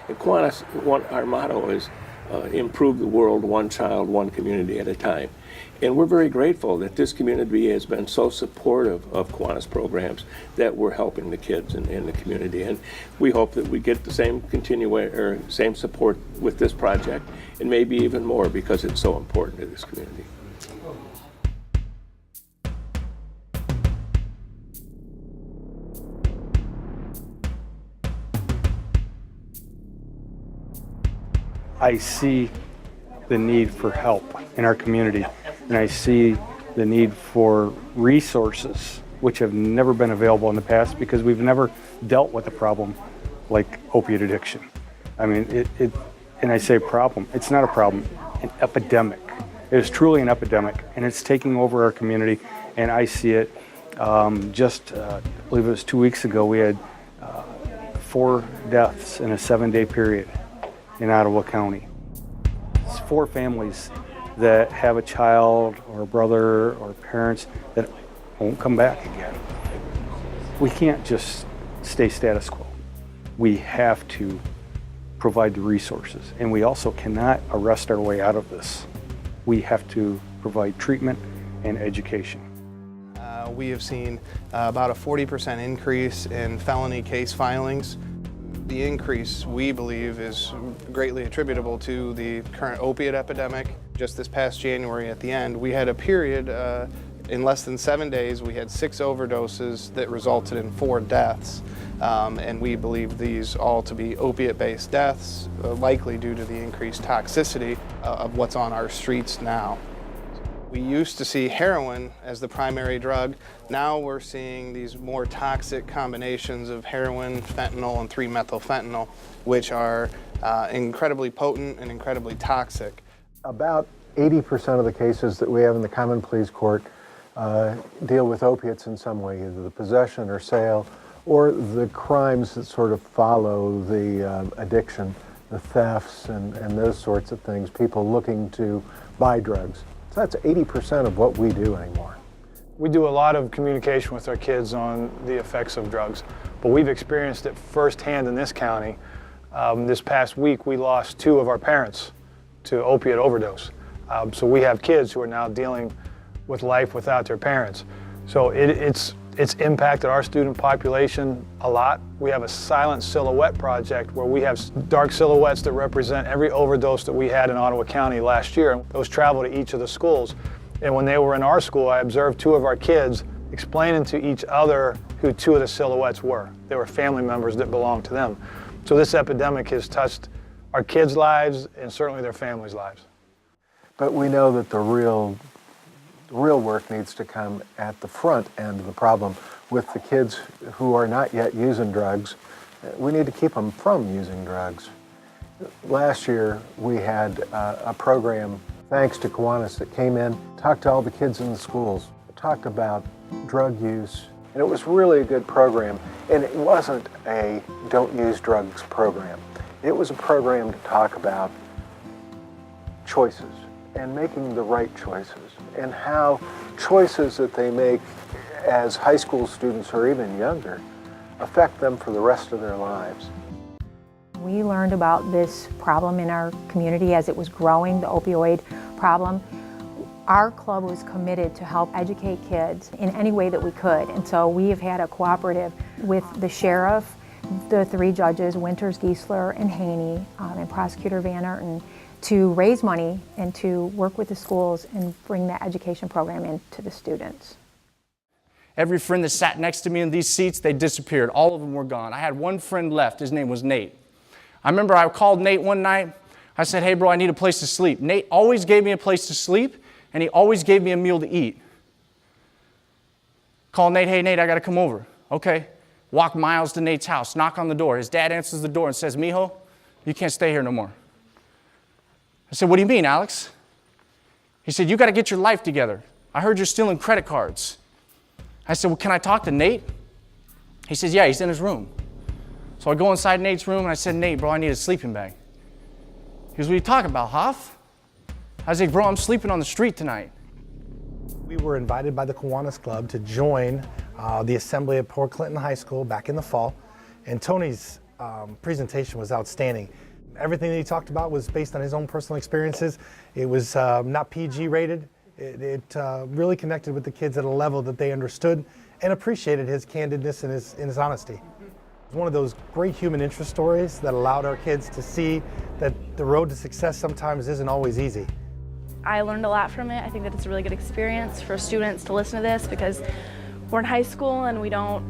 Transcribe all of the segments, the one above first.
At Kiwanis, our motto is improve the world one child, one community at a time. And we're very grateful that this community has been so supportive of Kiwanis programs that we're helping the kids in the community. And we hope that we get the same same support with this project, and maybe even more, because it's so important to this community. I see the need for help in our community, and I see the need for resources which have never been available in the past because we've never dealt with a problem like opiate addiction. I mean, and I say problem, it's not a problem, an epidemic. It is truly an epidemic, and it's taking over our community, and I see it. I believe it was 2 weeks ago, we had 4 deaths in a 7-day period in Ottawa County. It's 4 families that have a child or a brother or parents that won't come back again. We can't just stay status quo. We have to provide the resources, and we also cannot arrest our way out of this. We have to provide treatment and education. We have seen about a 40% increase in felony case filings. The increase, we believe, is greatly attributable to the current opiate epidemic. Just this past January at the end, we had a period in less than 7 days, we had 6 overdoses that resulted in 4 deaths. And we believe these all to be opiate-based deaths, likely due to the increased toxicity of what's on our streets now. We used to see heroin as the primary drug. Now we're seeing these more toxic combinations of heroin, fentanyl, and 3-methylfentanyl, which are incredibly potent and incredibly toxic. About 80% of the cases that we have in the Common Pleas Court deal with opiates in some way, either the possession or sale, or the crimes that sort of follow the addiction, the thefts and those sorts of things, people looking to buy drugs. So that's 80% of what we do anymore. We do a lot of communication with our kids on the effects of drugs, but we've experienced it firsthand in this county. This past week, we lost 2 of our parents to opiate overdose. So we have kids who are now dealing with life without their parents. So it's impacted our student population a lot. We have a silent silhouette project where we have dark silhouettes that represent every overdose that we had in Ottawa County last year. Those travel to each of the schools. And when they were in our school, I observed 2 of our kids explaining to each other who 2 of the silhouettes were. They were family members that belonged to them. So this epidemic has touched our kids' lives and certainly their families' lives. But we know that the real work needs to come at the front end of the problem with the kids who are not yet using drugs. We need to keep them from using drugs. Last year, we had a program, thanks to Kiwanis, that came in, talked to all the kids in the schools, talked about drug use, and it was really a good program. And it wasn't a don't use drugs program. It was a program to talk about choices and making the right choices, and how choices that they make as high school students or even younger affect them for the rest of their lives. We learned about this problem in our community as it was growing, the opioid problem. Our club was committed to help educate kids in any way that we could, and so we have had a cooperative with the sheriff, the 3 judges, Winters, Giesler, and Haney, and Prosecutor Van Aerten, to raise money and to work with the schools and bring that education program into the students. Every friend that sat next to me in these seats, they disappeared. All of them were gone. I had one friend left. His name was Nate. I remember I called Nate one night. I said, hey, bro, I need a place to sleep. Nate always gave me a place to sleep, and he always gave me a meal to eat. Call Nate, hey, Nate, I got to come over. Okay. Walk miles to Nate's house, knock on the door. His dad answers the door and says, mijo, you can't stay here no more. I said, what do you mean, Alex? He said, you got to get your life together. I heard you're stealing credit cards. I said, well, can I talk to Nate? He says, yeah, he's in his room. So I go inside Nate's room and I said, Nate, bro, I need a sleeping bag. He goes, what are you talking about, Hoff? I was like, bro, I'm sleeping on the street tonight. We were invited by the Kiwanis Club to join the assembly at Port Clinton High School back in the fall. And Tony's presentation was outstanding. Everything that he talked about was based on his own personal experiences. It was not PG rated. It really connected with the kids at a level that they understood and appreciated his candidness and his honesty. It was one of those great human interest stories that allowed our kids to see that the road to success sometimes isn't always easy. I learned a lot from it. I think that it's a really good experience for students to listen to this because we're in high school and we don't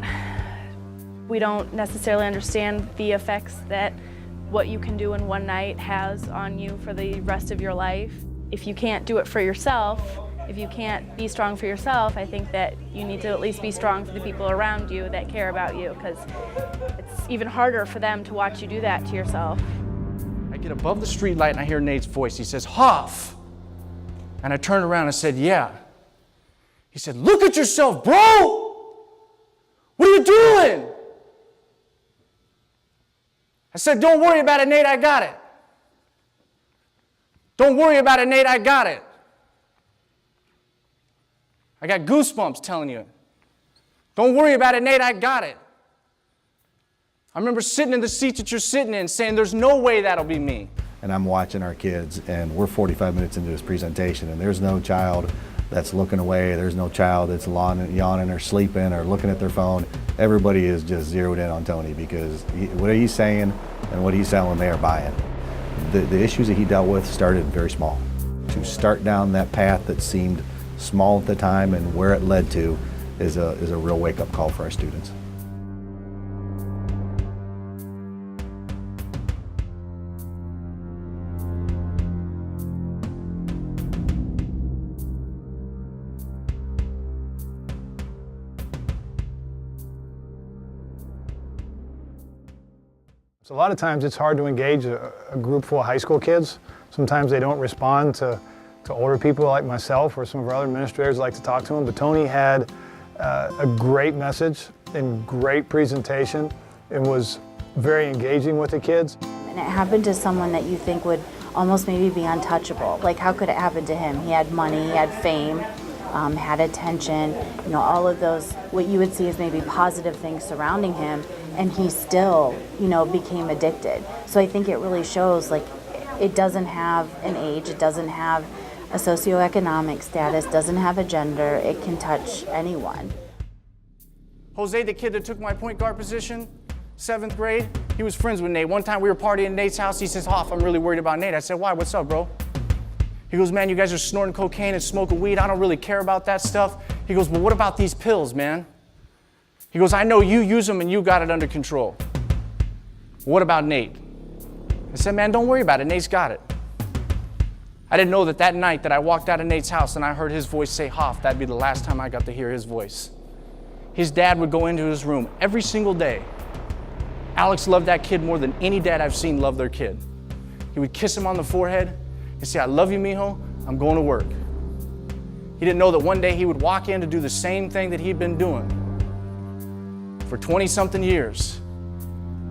necessarily understand the effects that what you can do in one night has on you for the rest of your life. If you can't do it for yourself, if you can't be strong for yourself, I think that you need to at least be strong for the people around you that care about you, because it's even harder for them to watch you do that to yourself. I get above the street light and I hear Nate's voice. He says, "Hoff." And I turned around and said, "Yeah." He said, "Look at yourself, bro! What are you doing?" I said, "Don't worry about it, Nate, I got it. Don't worry about it, Nate, I got it." I got goosebumps telling you. Don't worry about it, Nate, I got it. I remember sitting in the seat that you're sitting in saying, there's no way that'll be me. And I'm watching our kids, and we're 45 minutes into this presentation, and there's no child that's looking away. There's no child that's yawning or sleeping or looking at their phone. Everybody is just zeroed in on Tony because what he's saying and what he's selling, they are buying. The issues that he dealt with started very small. To start down that path that seemed small at the time and where it led to is a real wake-up call for our students. So a lot of times it's hard to engage a group full of high school kids. Sometimes they don't respond to older people like myself or some of our other administrators like to talk to them. But Tony had a great message and great presentation and was very engaging with the kids. And it happened to someone that you think would almost maybe be untouchable. Like, how could it happen to him? He had money, he had fame, had attention, you know, all of those, what you would see as maybe positive things surrounding him, and he still, you know, became addicted. So I think it really shows, like, it doesn't have an age, it doesn't have a socioeconomic status, doesn't have a gender, it can touch anyone. Jose, the kid that took my point guard position, 7th grade, he was friends with Nate. One time we were partying at Nate's house. He says, "Hoff, I'm really worried about Nate." I said, "Why? What's up, bro?" He goes, "Man, you guys are snorting cocaine and smoking weed. I don't really care about that stuff." He goes, "But what about these pills, man?" He goes, "I know you use them and you got it under control. What about Nate?" I said, "Man, don't worry about it. Nate's got it." I didn't know that night that I walked out of Nate's house and I heard his voice say, "Hoff," that'd be the last time I got to hear his voice. His dad would go into his room every single day. Alex loved that kid more than any dad I've seen love their kid. He would kiss him on the forehead and say, "I love you, mijo, I'm going to work." He didn't know that one day he would walk in to do the same thing that he'd been doing for 20-something years,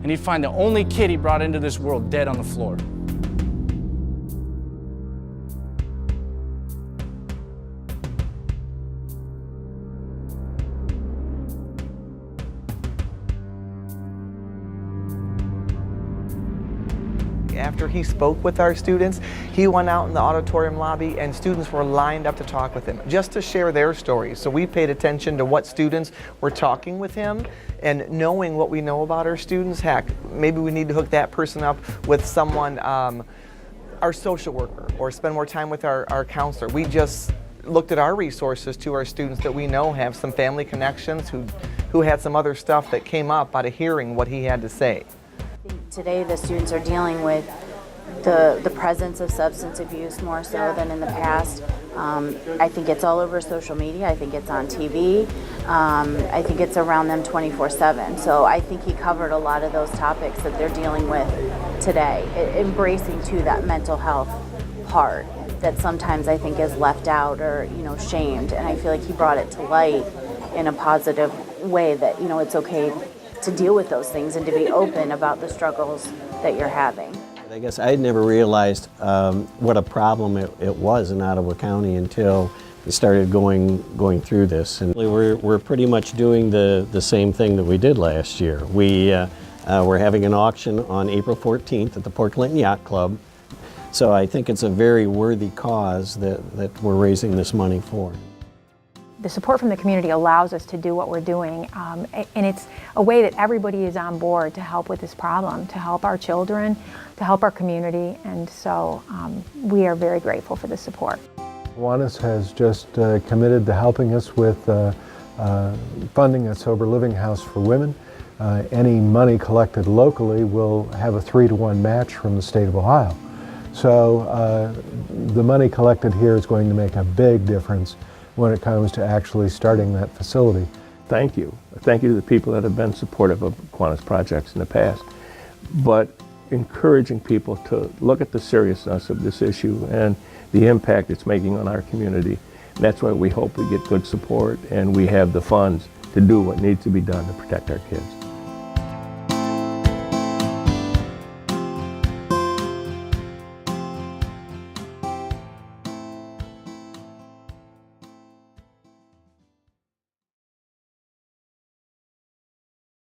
and he'd find the only kid he brought into this world dead on the floor. After he spoke with our students, he went out in the auditorium lobby and students were lined up to talk with him, just to share their stories. So we paid attention to what students were talking with him, and knowing what we know about our students, heck, maybe we need to hook that person up with someone, our social worker, or spend more time with our counselor. We just looked at our resources to our students that we know have some family connections, who had some other stuff that came up out of hearing what he had to say. Today the students are dealing with the presence of substance abuse more so than in the past. I think it's all over social media. I think it's on TV. I think it's around them 24/7. So I think he covered a lot of those topics that they're dealing with today, embracing to that mental health part that sometimes I think is left out or, you know, shamed. And I feel like he brought it to light in a positive way that, you know, it's okay to deal with those things and to be open about the struggles that you're having. I guess I never realized what a problem it was in Ottawa County until we started going through this. And we're pretty much doing the same thing that we did last year. We're having an auction on April 14th at the Port Clinton Yacht Club. So I think it's a very worthy cause that we're raising this money for. The support from the community allows us to do what we're doing, and it's a way that everybody is on board to help with this problem, to help our children, to help our community, and so we are very grateful for the support. Kiwanis has just committed to helping us with funding a sober living house for women. Any money collected locally will have a 3-to-1 match from the state of Ohio. So the money collected here is going to make a big difference when it comes to actually starting that facility. Thank you. Thank you to the people that have been supportive of Kiwanis projects in the past. But encouraging people to look at the seriousness of this issue and the impact it's making on our community. And that's why we hope we get good support and we have the funds to do what needs to be done to protect our kids.